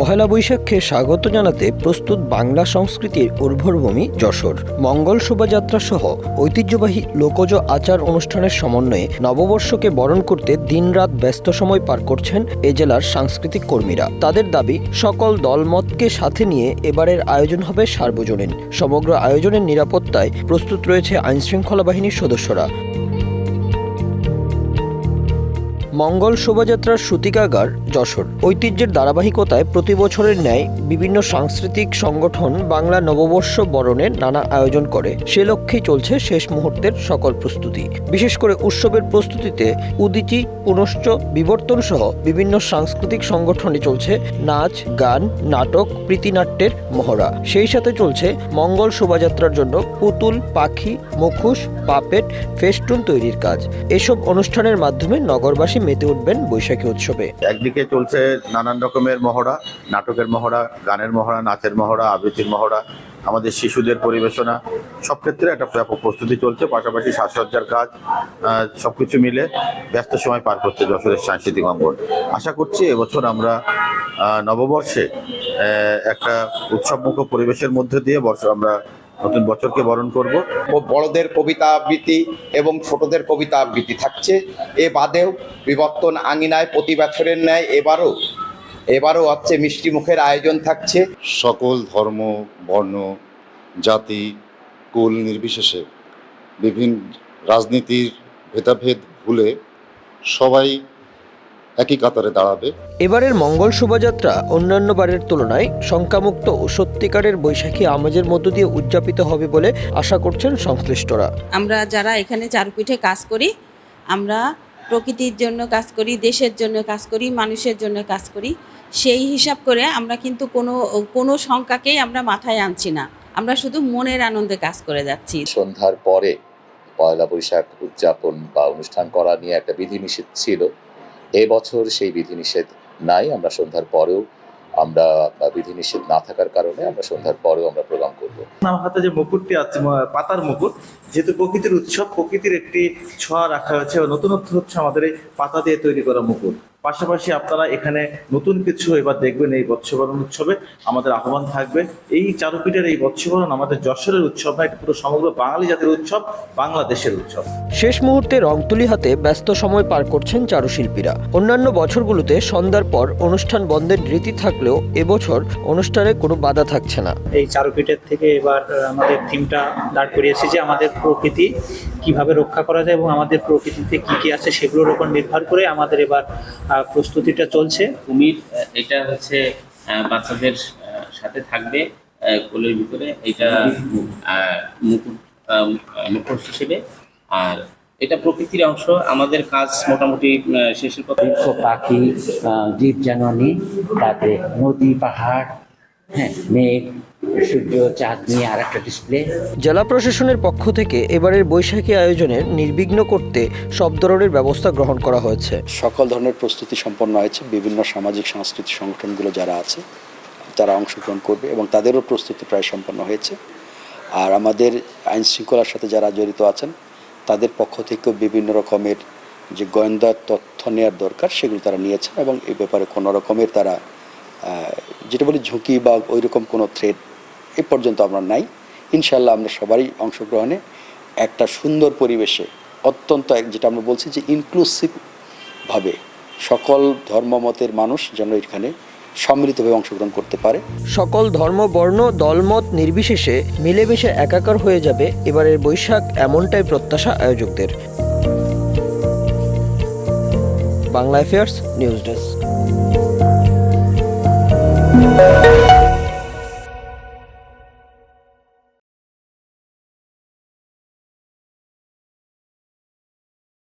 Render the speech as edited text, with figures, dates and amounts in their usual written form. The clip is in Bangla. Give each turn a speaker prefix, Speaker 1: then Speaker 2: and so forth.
Speaker 1: পহেলা বৈশাখকে স্বাগত জানাতে প্রস্তুত বাংলা সংস্কৃতির উর্বরভূমি যশোর। মঙ্গল শোভাযাত্রা সহ ঐতিহ্যবাহী লোকজ আচার অনুষ্ঠানের সমন্বয়ে নববর্ষকে বরণ করতে দিনরাত ব্যস্ত সময় পার করছেন এ জেলার সাংস্কৃতিক কর্মীরা। তাদের দাবি, সকল দলমতকে সাথে নিয়ে এবারের আয়োজন হবে সার্বজনীন। সমগ্র আয়োজনের নিরাপত্তায় প্রস্তুত রয়েছে আইনশৃঙ্খলা বাহিনীর সদস্যরা। মঙ্গল শোভাযাত্রার সূতিকাগার যশোর। ঐতিহ্যের ধারাবাহিকতায় প্রতি বছরের ন্যায় বিভিন্ন সাংস্কৃতিক সংগঠন বাংলা নববর্ষ বরণের নানা আয়োজন করে। সে লক্ষ্যেই চলছে শেষ মুহূর্তের সকল প্রস্তুতি। বিশেষ করে উৎসবের প্রস্তুতিতে উদীচী, পুনশ্চ, বিবর্তন সহ বিভিন্ন সাংস্কৃতিক সংগঠনে চলছে নাচ, গান, নাটক, প্রীতিনাট্যের মহড়া। সেই সাথে চলছে মঙ্গল শোভাযাত্রার জন্য পুতুল, পাখি, মুখোশ, পাপেট, ফেস্টুন তৈরির কাজ। এসব অনুষ্ঠানের মাধ্যমে নগরবাসী মেতে উঠবেন বৈশাখী উৎসবে।
Speaker 2: একদিকে চলছে নানান রকমের মহড়া, নাটকের মহড়া, গানের মহড়া, নাচের মহড়া, আবৃত্তির মহড়া, আমাদের শিশুদের পরিবেশনা, সব ক্ষেত্রে একটা ব্যাপক প্রস্তুতি চলছে। পাশাপাশি সাজসজ্জার কাজ, সবকিছু মিলে ব্যস্ত সময় পার করছে যশোরের সাংস্কৃতিক অঙ্গন। আশা করছি এবছর আমরা নববর্ষে একটা উৎসবমুখ পরিবেশের মধ্যে দিয়ে আমরা নতুন বছরকে বরণ করব।
Speaker 3: বড়দের কবিতা আবৃত্তি এবং ছোটদের কবিতা আবৃত্তি থাকছে। এ বাদেও বিবর্তন আঙিনায় প্রতি বছরের ন্যায় এবারও হচ্ছে মিষ্টি মুখের আয়োজন থাকছে।
Speaker 4: সকল ধর্ম, বর্ণ, জাতি, কুল নির্বিশেষে বিভিন্ন রাজনীতির ভেদাভেদ ভুলে সবাই একই কাতারে দাঁড়াবে।
Speaker 1: এবারের মঙ্গল শোভাযাত্রা অন্যান্য বারের তুলনায় শঙ্কামুক্ত ও সত্যিকারের বৈশাখী আমেজের মধ্য দিয়ে উদযাপিত হবে বলে আশা করছেন সংশ্লিষ্টরা।
Speaker 5: আমরা যারা এখানে চারুপীঠে কাজ করি, আমরা প্রকৃতির জন্য কাজ করি, দেশের জন্য কাজ করি, মানুষের জন্য কাজ করি। সেই হিসাব করে আমরা কিন্তু কোনো শঙ্কাকেই আমরা মাথায় আনছি না। আমরা শুধু মনের আনন্দে কাজ করে যাচ্ছি।
Speaker 6: সন্ধ্যার পরে পয়লা বৈশাখ উদযাপন বা অনুষ্ঠান করা নিয়ে একটা বিধিনিষেধ ছিল। এবছর সেই বিধিনিষেধ নাই। আমরা সন্ধ্যার পরেও আমরা বিধিনিষেধ না থাকার কারণে আমরা সন্ধ্যার পরেও আমরা প্রোগ্রাম করব।
Speaker 7: আমার হাতে যে মুকুটটি আছে, পাতার মুকুট, যেহেতু প্রকৃতির উৎসব, প্রকৃতির একটি ছোঁয়া রাখা হয়েছে। নতুনত্ব হচ্ছে আমাদের এই পাতা দিয়ে তৈরি করা মুকুট। পাশাপাশি আপনারা এখানে নতুন কিছু এবার দেখবেন। এই বর্ষবরণ উৎসবে আমাদের আহ্বান থাকবে, এই চারুপীঠের এই বর্ষবরণ আমাদের যশোরের উৎসব না, এটা পুরো সমগ্র বাঙালি জাতির উৎসব, বাংলাদেশের উৎসব।
Speaker 1: শেষ মুহূর্তে রংতুলি হাতে ব্যস্ত সময় পার করছেন চারুশিল্পীরা। অন্যান্য বছরগুলোতে সন্ধ্যার পর অনুষ্ঠান বন্ধের রীতি থাকলেও এবছর অনুষ্ঠানে কোনো বাধা থাকছে না।
Speaker 8: এই চারুপীঠের থেকে এবার আমাদের থিমটা দাঁড় করিয়েছি যে আমাদের প্রকৃতি কিভাবে রক্ষা করা যায় এবং আমাদের প্রকৃতিতে কি কি আছে সেগুলোর উপর নির্ভর করে আমাদের এবার প্রস্তুতিটা চলছে।
Speaker 9: কুমির এটা হচ্ছে বাচ্চাদের সাথে থাকবে কোলের ভিতরে, এটা মুখোশ হিসেবে। আর এটা প্রকৃতির অংশ। আমাদের কাজ মোটামুটি শেষের কথা।
Speaker 10: পাখি, জীব জানোয়ারি, তারপরে নদী, পাহাড়, মেঘ, সূর্য, চাঁদ নিয়ে আর একটা ডিসপ্লে।
Speaker 1: জেলা প্রশাসনের পক্ষ থেকে এবারের বৈশাখী আয়োজনের নির্বিঘ্ন করতে সব ধরনের ব্যবস্থা গ্রহণ করা হয়েছে।
Speaker 11: সকল ধরনের প্রস্তুতি সম্পন্ন হয়েছে। বিভিন্ন সামাজিক সাংস্কৃতিক সংগঠনগুলো যারা আছে তারা অংশগ্রহণ করবে এবং তাদেরও প্রস্তুতি প্রায় সম্পন্ন হয়েছে। আর আমাদের আইন শৃঙ্খলার সাথে যারা জড়িত আছেন তাদের পক্ষ থেকেও বিভিন্ন রকমের যে গোয়েন্দা তথ্য নেওয়ার দরকার সেগুলো তারা নিয়েছেন এবং এই ব্যাপারে কোনো রকমের তারা যেটা বলি ঝুঁকি বা ওই রকম কোনো থ্রেট এ পর্যন্ত আমরা নাই। ইনশাল্লাহ আমরা সবারই অংশগ্রহণে একটা সুন্দর পরিবেশে, অত্যন্ত যেটা আমরা বলছি যে ইনক্লুসিভভাবে সকল ধর্মমতের মানুষ যেন এখানে সম্মিলিতভাবে অংশগ্রহণ করতে পারে।
Speaker 1: সকল ধর্ম, বর্ণ, দলমত নির্বিশেষে মিলেমিশে একাকার হয়ে যাবে এবারের বৈশাখ, এমনটাই প্রত্যাশা আয়োজকদের। Bangla affairs news desk.